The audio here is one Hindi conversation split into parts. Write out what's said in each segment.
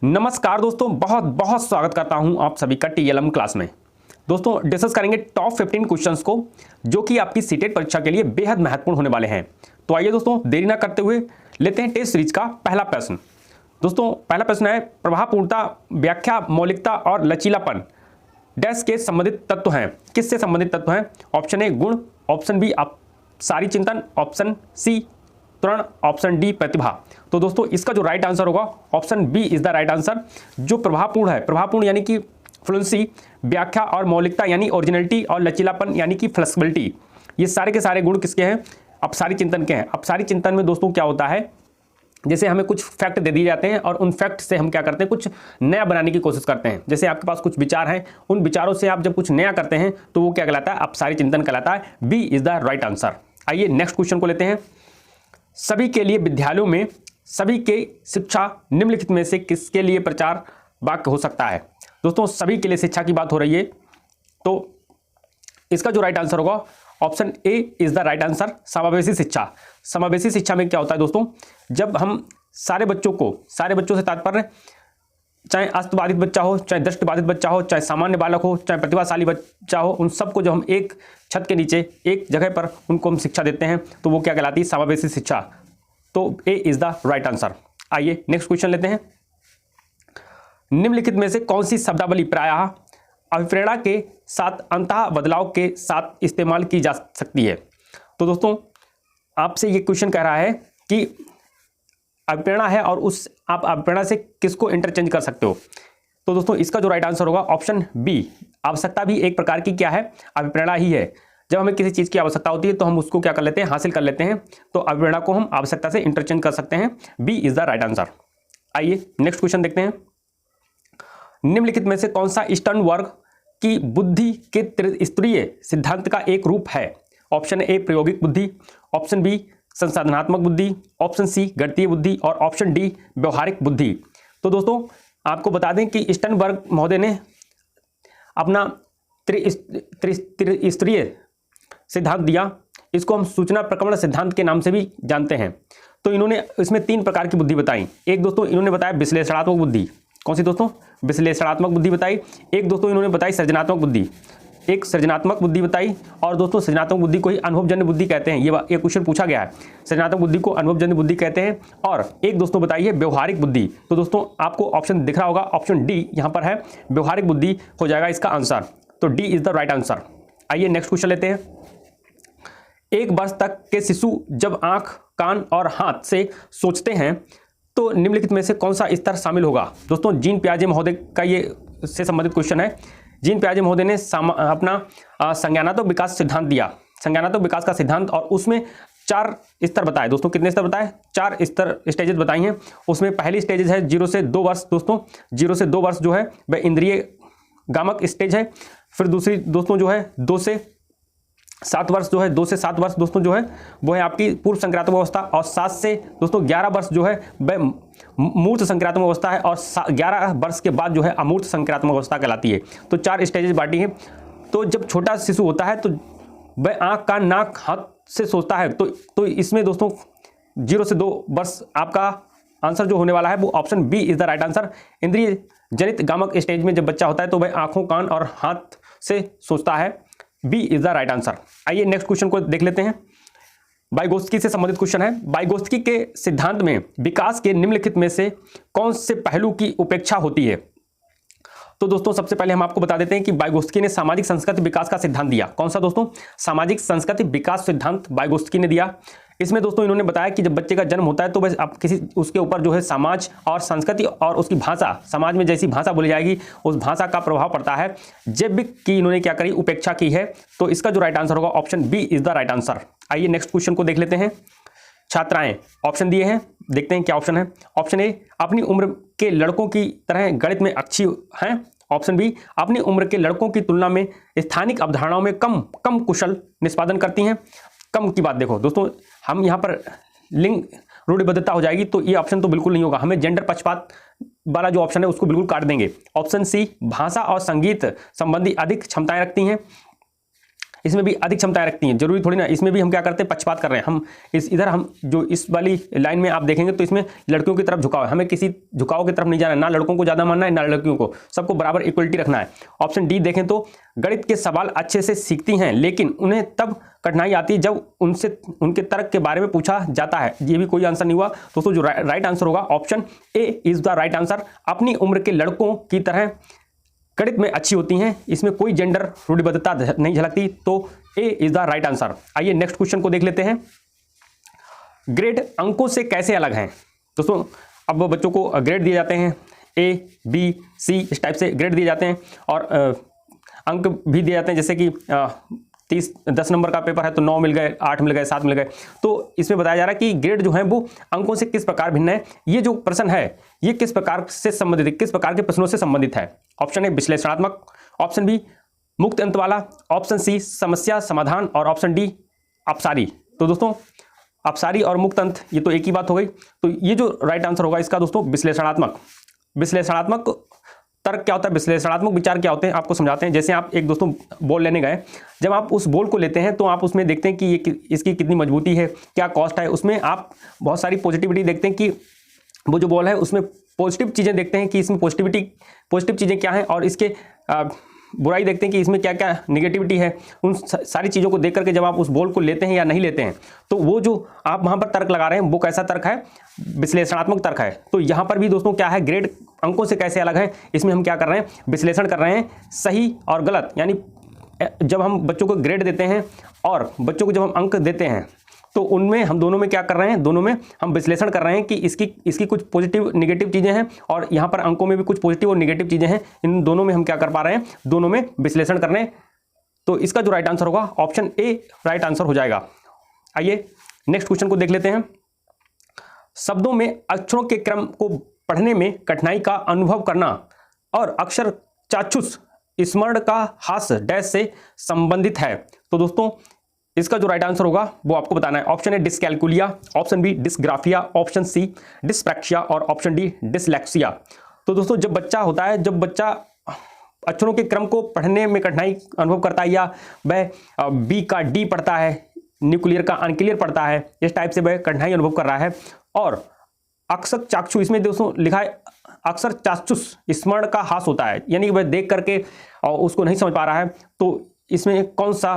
नमस्कार दोस्तों, बहुत बहुत स्वागत करता हूं आप सभी का टीएलएम क्लास में। दोस्तों डिस्कस करेंगे टॉप 15 क्वेश्चंस को जो कि आपकी सीटेट परीक्षा के लिए बेहद महत्वपूर्ण होने वाले हैं। तो आइए दोस्तों देरी ना करते हुए लेते हैं टेस्ट सीरीज का पहला प्रश्न। दोस्तों पहला प्रश्न है, प्रभावपूर्णता, व्याख्या, मौलिकता और लचीलापन डैश के संबंधित तत्व हैं। किससे संबंधित तत्व हैं? ऑप्शन ए गुण, ऑप्शन बी सारी चिंतन, ऑप्शन सी त्वरण, ऑप्शन डी प्रतिभा। तो दोस्तों इसका जो राइट आंसर होगा option B is the right answer. जो प्रभावपूर्ण है, प्रभावपूर्ण यानी कि फ्लुएंसी, व्याख्या और मौलिकता यानी ओरिजिनलिटी और लचीलापन यानी कि फ्लेक्सिबिलिटी, ये सारे के सारे गुण किसके हैं? अपसारी चिंतन के हैं। अपसारी चिंतन में दोस्तों क्या होता है, जैसे हमें कुछ फैक्ट दे दिए जाते हैं और उन फैक्ट से हम क्या करते हैं, कुछ नया बनाने की कोशिश करते हैं। जैसे आपके पास कुछ विचार हैं, उन विचारों से आप जब कुछ नया करते हैं तो वो क्या कहलाता है? अपसारी चिंतन कहलाता है। B is the right answer. आइए नेक्स्ट क्वेश्चन को लेते हैं। सभी के लिए विद्यालयों में सभी के शिक्षा निम्नलिखित में से किसके लिए प्रचार वाक्य हो सकता है? दोस्तों सभी के लिए शिक्षा की बात हो रही है, तो इसका जो राइट आंसर होगा option A is the right answer, समावेशी शिक्षा। समावेशी शिक्षा में क्या होता है दोस्तों, जब हम सारे बच्चों से तात्पर्य चाहे अस्तबाधित बच्चा हो, चाहे दृष्टिबाधित बच्चा हो, चाहे सामान्य बालक हो, चाहे प्रतिभाशाली बच्चा हो, उन सबको जो हम एक छत के नीचे एक जगह पर उनको हम शिक्षा देते हैं तो वो क्या कहलाती है? समावेशी शिक्षा। तो ए इज द राइट आंसर। आइए नेक्स्ट क्वेश्चन लेते हैं। निम्नलिखित में से कौन सी शब्दावली प्रायः अभिप्रेरणा के साथ अंतः बदलाव के साथ इस्तेमाल की जा सकती है? तो दोस्तों आपसे ये क्वेश्चन कह रहा है कि अभिप्रेरणा है और उस आप अभिप्रेरणा से किसको इंटरचेंज कर सकते हो? तो दोस्तों इसका जो राइट आंसर होगा ऑप्शन बी, आवश्यकता भी एक प्रकार की क्या है? अभिप्रेरणा ही है। जब हमें किसी चीज़ की आवश्यकता होती है तो हम उसको क्या कर लेते हैं? हासिल कर लेते हैं। तो अभिप्रेरणा को हम आवश्यकता से इंटरचेंज कर सकते हैं। B is the right answer. आइए नेक्स्ट क्वेश्चन देखते हैं। निम्नलिखित में से कौन सा ईस्टर्न वर्ग की बुद्धि के त्रिस्तरीय सिद्धांत का एक रूप है? ऑप्शन ए प्रायोगिक बुद्धि, ऑप्शन बी संसाधनात्मक बुद्धि, ऑप्शन सी गणितीय बुद्धि और ऑप्शन डी व्यवहारिक बुद्धि। तो दोस्तों आपको बता दें कि ईस्टर्न वर्ग महोदय ने अपना त्रिस्तरीय सिद्धांत दिया। इसको हम सूचना प्रक्रमण सिद्धांत के नाम से भी जानते हैं। तो इन्होंने इसमें 3 प्रकार की बुद्धि बताई। एक दोस्तों इन्होंने बताया विश्लेषणात्मक बुद्धि। कौन सी दोस्तों? विश्लेषणात्मक बुद्धि बताई। एक दोस्तों इन्होंने बताई सृजनात्मक बुद्धि, एक सृजनात्मक बुद्धि बताई। और दोस्तों सृजनात्मक बुद्धि को ही अनुभवजन्य बुद्धि कहते हैं। ये क्वेश्चन पूछा गया है, सृजनात्मक बुद्धि को अनुभवजन्य बुद्धि कहते हैं। और एक दोस्तों बताई है व्यवहारिक बुद्धि। तो दोस्तों आपको ऑप्शन दिख रहा होगा, ऑप्शन डी यहाँ पर है, व्यवहारिक बुद्धि हो जाएगा इसका आंसर। तो D is the right answer. आइए नेक्स्ट क्वेश्चन लेते हैं। 1 वर्ष तक के शिशु जब आंख, कान और हाथ से सोचते हैं तो निम्नलिखित में से कौन सा स्तर शामिल होगा? दोस्तों जीन पियाजे महोदय का ये से संबंधित क्वेश्चन है। जीन पियाजे महोदय ने अपना संज्ञानात्मक विकास सिद्धांत दिया, संज्ञानात्मक विकास का सिद्धांत, और उसमें 4 स्तर बताए। दोस्तों कितने स्तर बताए? 4 स्टेजेस बताई हैं। उसमें पहली स्टेज है 0 से 2 वर्ष। दोस्तों 0 से 2 वर्ष जो है वह इंद्रिय गामक स्टेज है। फिर दूसरी दोस्तों जो है 2 से 7 वर्ष जो है, 2 से 7 वर्ष दोस्तों जो है वो है आपकी पूर्व संक्रात्मक अवस्था। और 7 से दोस्तों 11 वर्ष जो है वह मूर्त संक्रात्मक अवस्था है। और 11 वर्ष के बाद जो है अमूर्त संक्रात्मक अवस्था कहलाती है। तो 4 स्टेजेस बांटी हैं। तो जब छोटा शिशु होता है तो वह आँख, कान, नाक, हाथ से सोचता है। तो इसमें दोस्तों 0 से 2 वर्ष आपका आंसर जो होने वाला है वो option B is the right answer. इंद्रिय जनित गामक स्टेज में जब बच्चा होता है तो वह आँखों, कान और हाथ से सोचता है। B is the right answer. आइए नेक्स्ट क्वेश्चन को देख लेते हैं। वाइगोत्स्की से संबंधित क्वेश्चन है। वाइगोत्स्की के सिद्धांत में विकास के निम्नलिखित में से कौन से पहलू की उपेक्षा होती है? तो दोस्तों सबसे पहले हम आपको बता देते हैं कि वाइगोत्स्की ने सामाजिक संस्कृति विकास का सिद्धांत दिया। कौन सा दोस्तों? सामाजिक संस्कृति विकास सिद्धांत वाइगोत्स्की ने दिया। इसमें दोस्तों इन्होंने बताया कि जब बच्चे का जन्म होता है तो बस आप किसी उसके ऊपर जो है समाज और संस्कृति और उसकी भाषा, समाज में जैसी भाषा बोली जाएगी उस भाषा का प्रभाव पड़ता है। जैविक की इन्होंने क्या करी? उपेक्षा की है। तो इसका जो राइट आंसर होगा option B is the right answer. आइए नेक्स्ट क्वेश्चन को देख लेते हैं। छात्राएं ऑप्शन दिए हैं, देखते हैं क्या ऑप्शन है। ऑप्शन ए अपनी उम्र के लड़कों की तरह गणित में अच्छी हैं। ऑप्शन बी अपनी उम्र के लड़कों की तुलना में स्थानिक अवधारणाओं में कम कुशल निष्पादन करती हैं। कम की बात देखो दोस्तों, हम यहाँ पर लिंग रूढ़िबद्धता हो जाएगी तो ये ऑप्शन तो बिल्कुल नहीं होगा। हमें जेंडर पक्षपात वाला जो ऑप्शन है उसको बिल्कुल काट देंगे। ऑप्शन सी भाषा और संगीत संबंधी अधिक क्षमताएं रखती हैं। इसमें भी अधिक क्षमताएं रखती हैं। जरूरी थोड़ी ना, इसमें भी हम क्या करते हैं, पक्षपात कर रहे हैं हम। इधर हम जो इस वाली लाइन में आप देखेंगे तो इसमें लड़कियों की तरफ झुकाव है, हमें किसी झुकाव की तरफ नहीं जाना है, ना लड़कों को ज़्यादा मानना है ना लड़कियों को, सबको बराबर इक्वलिटी रखना है। ऑप्शन डी देखें तो गणित के सवाल अच्छे से सीखती हैं लेकिन उन्हें तब कठिनाई आती है जब उनसे उनके तर्क के बारे में पूछा जाता है। ये भी कोई आंसर नहीं हुआ दोस्तों। जो राइट आंसर होगा option A is the right answer. अपनी उम्र के लड़कों की तरह गणित में अच्छी होती हैं, इसमें कोई जेंडर रूढ़िबद्धता नहीं झलकती, तो ए इज द राइट आंसर। आइए नेक्स्ट क्वेश्चन को देख लेते हैं। ग्रेड अंकों से कैसे अलग हैं दोस्तों? अब बच्चों को ग्रेड दिए जाते हैं, ए बी सी इस टाइप से ग्रेड दिए जाते हैं और अंक भी दिए जाते हैं, जैसे कि 10 नंबर का पेपर है तो 9 मिल गए, 8 मिल गए, 7 मिल गए। तो इसमें बताया जा रहा है कि ग्रेड जो है वो अंकों से किस प्रकार भिन्न है। ये जो प्रश्न है ये किस प्रकार से संबंधित है, किस प्रकार के प्रश्नों से संबंधित है? ऑप्शन ए विश्लेषणात्मक, ऑप्शन बी मुक्त अंत वाला, ऑप्शन सी समस्या समाधान और ऑप्शन डी अपसारी। तो दोस्तों अपसारी और मुक्त अंत ये तो एक ही बात हो गई। तो ये जो राइट आंसर होगा इसका दोस्तों विश्लेषणात्मक। विश्लेषणात्मक तर्क क्या होता है, विश्लेषणात्मक विचार क्या होते हैं, आपको समझाते हैं। जैसे आप एक दोस्तों बॉल लेने गए, जब आप उस बॉल को लेते हैं तो आप उसमें देखते हैं कि ये इसकी कितनी मजबूती है, क्या कॉस्ट है, उसमें आप बहुत सारी पॉजिटिविटी देखते हैं कि वो जो बॉल है उसमें पॉजिटिव चीज़ें देखते हैं कि इसमें पॉजिटिव चीज़ें क्या हैं, और इसके बुराई देखते हैं कि इसमें क्या क्या निगेटिविटी है। उन सारी चीज़ों को देख करके जब आप उस बॉल को लेते हैं या नहीं लेते हैं तो वो जो आप वहाँ पर तर्क लगा रहे हैं वो कैसा तर्क है, विश्लेषणात्मक तर्क है। तो यहाँ पर भी दोस्तों क्या है, ग्रेड अंकों से कैसे अलग है, इसमें हम क्या कर रहे हैं, विश्लेषण कर रहे हैं सही और गलत। यानी जब हम बच्चों को ग्रेड देते हैं और बच्चों को जब हम अंक देते हैं तो उनमें हम दोनों में क्या कर रहे हैं, दोनों में हम विश्लेषण कर रहे हैं कि इसकी कुछ पॉजिटिव निगेटिव चीज़ें हैं और यहाँ पर अंकों में भी कुछ पॉजिटिव और निगेटिव चीज़ें हैं। इन दोनों में हम क्या कर पा रहे हैं, दोनों में विश्लेषण कर रहे हैं। तो इसका जो राइट आंसर होगा ऑप्शन ए राइट आंसर हो जाएगा। आइए नेक्स्ट क्वेश्चन को देख लेते हैं। शब्दों में अक्षरों के क्रम को पढ़ने में कठिनाई का अनुभव करना और अक्षर चाक्षुष स्मरण का हास डैश से संबंधित है। तो दोस्तों इसका जो राइट आंसर होगा वो आपको बताना है। Option A dyscalculia, option B dysgraphia, option C dyspraxia और ऑप्शन डी डिसलेक्सिया। तो दोस्तों जब बच्चा होता है, जब बच्चा अक्षरों के क्रम को पढ़ने में कठिनाई अनुभव करता है या वह बी का डी पढ़ता है, न्यूक्लियर का अनक्लियर पढ़ता है, इस टाइप से वह कठिनाई अनुभव कर रहा है, और अक्षर चाक्षु इसमें दोस्तों लिखा है अक्षर चाक्षुष स्मरण का हास होता है, यानी वह देख करके उसको नहीं समझ पा रहा है। तो इसमें कौन सा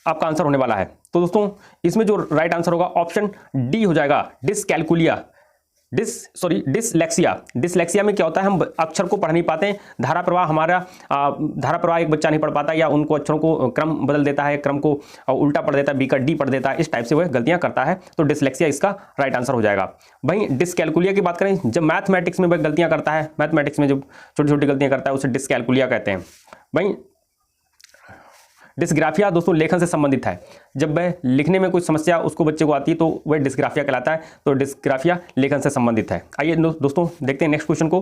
आपका आंसर होने वाला है? तो दोस्तों इसमें जो राइट आंसर होगा ऑप्शन डी हो जाएगा, डिसकैलकुलिया, डिसलेक्सिया। डिसलेक्सिया में क्या होता है, हम अक्षर को पढ़ नहीं पाते हैं, धारा प्रवाह हमारा धारा प्रवाह एक बच्चा नहीं पढ़ पाता, या उनको अक्षरों को क्रम बदल देता है, क्रम को उल्टा पढ़ देता है, बी का डी पढ़ देता है, इस टाइप से वह गलतियां करता है। तो डिसलेक्सिया इसका राइट आंसर हो जाएगा। वहीं डिसकैलकुलिया की बात करें, जब मैथमेटिक्स में वह गलतियां करता है, मैथमेटिक्स में जब छोटी छोटी गलतियां करता है उसे डिसकैलकुलिया कहते हैं। वहीं डिस्ग्राफिया दोस्तों लेखन से संबंधित है, जब वह लिखने में कुछ समस्या उसको बच्चे को आती है तो वह डिस्ग्राफिया कहलाता है। तो डिस्ग्राफिया लेखन से संबंधित है। आइए दोस्तों देखते हैं नेक्स्ट क्वेश्चन को।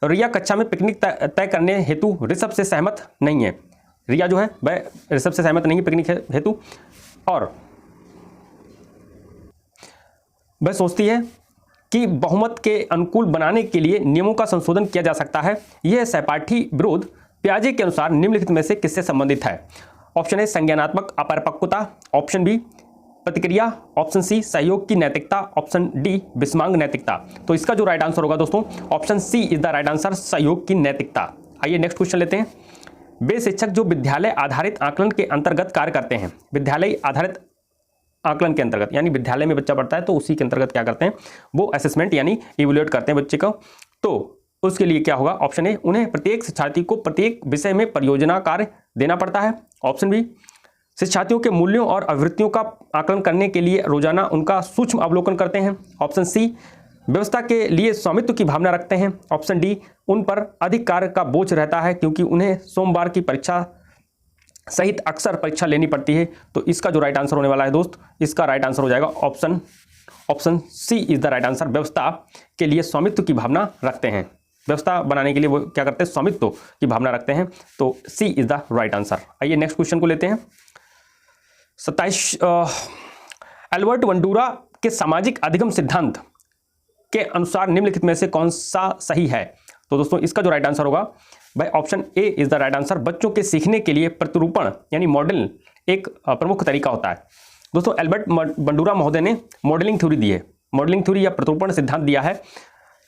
रिया कक्षा में पिकनिक तय करने हेतु ऋषभ से सहमत नहीं है। रिया जो है वह ऋषभ से सहमत नहीं है पिकनिक हेतु, और वह सोचती है कि बहुमत के अनुकूल बनाने के लिए नियमों का संशोधन किया जा सकता है। यह सहपाठी विरोध पियाजे के अनुसार निम्नलिखित में से किससे संबंधित है? ऑप्शन ए संज्ञानात्मक अपरिपक्वता, ऑप्शन बी प्रतिक्रिया, ऑप्शन सी सहयोग की नैतिकता, ऑप्शन डी विस्मांग नैतिकता। तो इसका जो राइट आंसर होगा दोस्तों option C is the right answer, सहयोग की नैतिकता। आइए नेक्स्ट क्वेश्चन लेते हैं। वे शिक्षक जो विद्यालय आधारित आकलन के अंतर्गत कार्य करते हैं, विद्यालय आधारित आकलन के अंतर्गत यानी विद्यालय में बच्चा पढ़ता है तो उसी के अंतर्गत क्या करते हैं, वो असेसमेंट यानी इवैल्यूएट करते हैं बच्चे को। तो उसके लिए क्या होगा, ऑप्शन ए उन्हें प्रत्येक शिक्षार्थी को प्रत्येक विषय में परियोजना कार्य देना पड़ता है, ऑप्शन बी शिक्षार्थियों के मूल्यों और अभिवृत्तियों का आकलन करने के लिए रोजाना उनका सूक्ष्म अवलोकन करते हैं, ऑप्शन सी व्यवस्था के लिए स्वामित्व की भावना रखते हैं, ऑप्शन डी उन पर अधिक कार्य का बोझ रहता है क्योंकि उन्हें सोमवार की परीक्षा सहित अक्सर परीक्षा लेनी पड़ती है। तो इसका जो राइट आंसर होने वाला है दोस्त, इसका राइट आंसर हो जाएगा option C is the right answer, व्यवस्था के लिए स्वामित्व की भावना रखते हैं। व्यवस्था बनाने के लिए वो क्या करते हैं, स्वामित्व की भावना रखते हैं। तो सी इज द राइट आंसर। आइए नेक्स्ट क्वेश्चन को लेते हैं। 27 एल्बर्ट बंडूरा के सामाजिक अधिगम सिद्धांत के अनुसार निम्नलिखित में से कौन सा सही है? तो दोस्तों इसका जो राइट आंसर होगा भाई option A is the right answer. बच्चों के सीखने के लिए प्रतिरूपण यानी मॉडल एक प्रमुख तरीका होता है। दोस्तों एल्बर्ट बंडूरा महोदय ने मॉडलिंग थ्योरी दी है, मॉडलिंग थ्योरी या प्रतिरूपण सिद्धांत दिया है।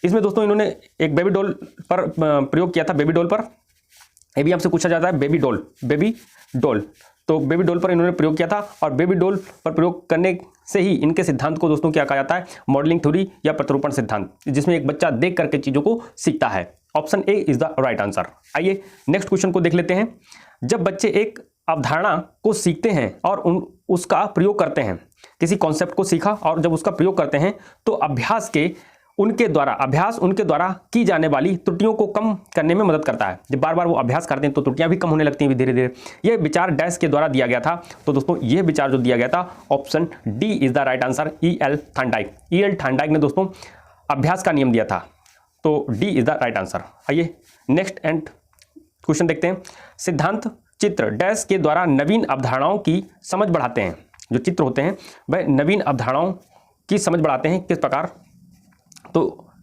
इसमें दोस्तों इन्होंने एक बेबी डॉल पर प्रयोग किया था, बेबी डॉल पर। ये भी आपसे पूछा जाता है, बेबी डॉल, बेबी डॉल। तो बेबी डॉल पर इन्होंने प्रयोग किया था और बेबी डॉल पर प्रयोग करने से ही इनके सिद्धांत को दोस्तों क्या कहा जाता है, मॉडलिंग थ्योरी या प्रतिरूपण सिद्धांत, जिसमें एक बच्चा देख करके चीजों को सीखता है। Option A is the right answer. आइए नेक्स्ट क्वेश्चन को देख लेते हैं। जब बच्चे एक अवधारणा को सीखते हैं और उसका प्रयोग करते हैं, किसी कॉन्सेप्ट को सीखा और जब उसका प्रयोग करते हैं तो अभ्यास उनके द्वारा की जाने वाली त्रुटियों को कम करने में मदद करता है। जब बार बार वो अभ्यास करते हैं तो त्रुटियां भी कम होने लगती हैं धीरे धीरे। यह विचार डैश के द्वारा दिया गया था। तो दोस्तों यह विचार जो दिया गया था, option D is the right answer, E.L. Thorndike. E.L. Thorndike ने दोस्तों अभ्यास का नियम दिया था। तो D is the right answer. आइए नेक्स्ट एंड क्वेश्चन देखते हैं। सिद्धांत चित्र डैश के द्वारा नवीन अवधारणाओं की समझ बढ़ाते हैं। जो चित्र होते हैं वह नवीन अवधारणाओं की समझ बढ़ाते हैं, किस प्रकार? तो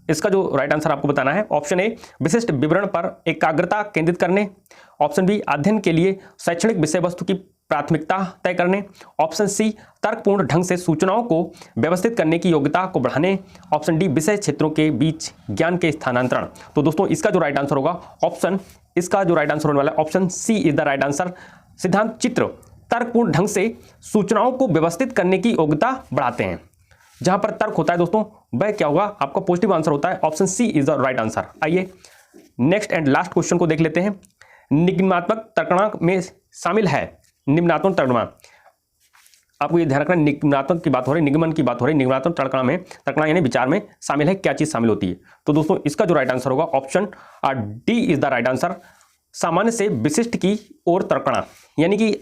इसका जो राइट आंसर आपको बताना है, ऑप्शन ए विशिष्ट विवरण पर एकाग्रता केंद्रित करने, ऑप्शन बी अध्ययन के लिए शैक्षणिक विषय वस्तु की प्राथमिकता तय करने, ऑप्शन सी तर्कपूर्ण ढंग से सूचनाओं को व्यवस्थित करने की योग्यता को बढ़ाने, ऑप्शन डी विषय क्षेत्रों के बीच ज्ञान के स्थानांतरण। तो दोस्तों इसका जो राइट आंसर होगा, इसका जो राइट आंसर होने वाला है, option C is the right answer. सिद्धांत चित्र तर्कपूर्ण ढंग से सूचनाओं को व्यवस्थित करने की योग्यता बढ़ाते हैं। जहां पर तर्क होता है दोस्तों वह क्या होगा, आपका पॉजिटिव आंसर होता है। Option C is the right answer. आइए नेक्स्ट एंड लास्ट क्वेश्चन को देख लेते हैं। निगमात्मक तर्कणा में शामिल है, निम्नात्मक तर्कणा, आपको ये ध्यान रखना, निगमात्मक की बात हो रही, निगमन की बात हो रही, निगमात्मक तर्कणा में, तर्कणा यानी विचार में शामिल है, क्या चीज शामिल होती है? तो दोस्तों इसका जो राइट आंसर होगा, option D is the right answer. सामान्य से विशिष्ट की ओर तर्कणा, यानी कि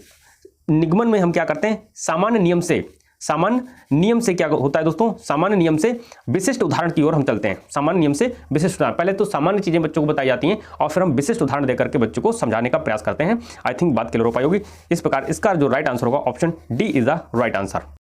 निगमन में हम क्या करते हैं, सामान्य नियम से क्या होता है दोस्तों, सामान्य नियम से विशिष्ट उदाहरण की ओर हम चलते हैं। सामान्य नियम से विशिष्ट उदाहरण, पहले तो सामान्य चीजें बच्चों को बताई जाती हैं और फिर हम विशिष्ट उदाहरण देकर के बच्चों को समझाने का प्रयास करते हैं। आई थिंक बात क्लियर हो पाई होगी। इस प्रकार इसका जो राइट आंसर होगा, option D is the right answer.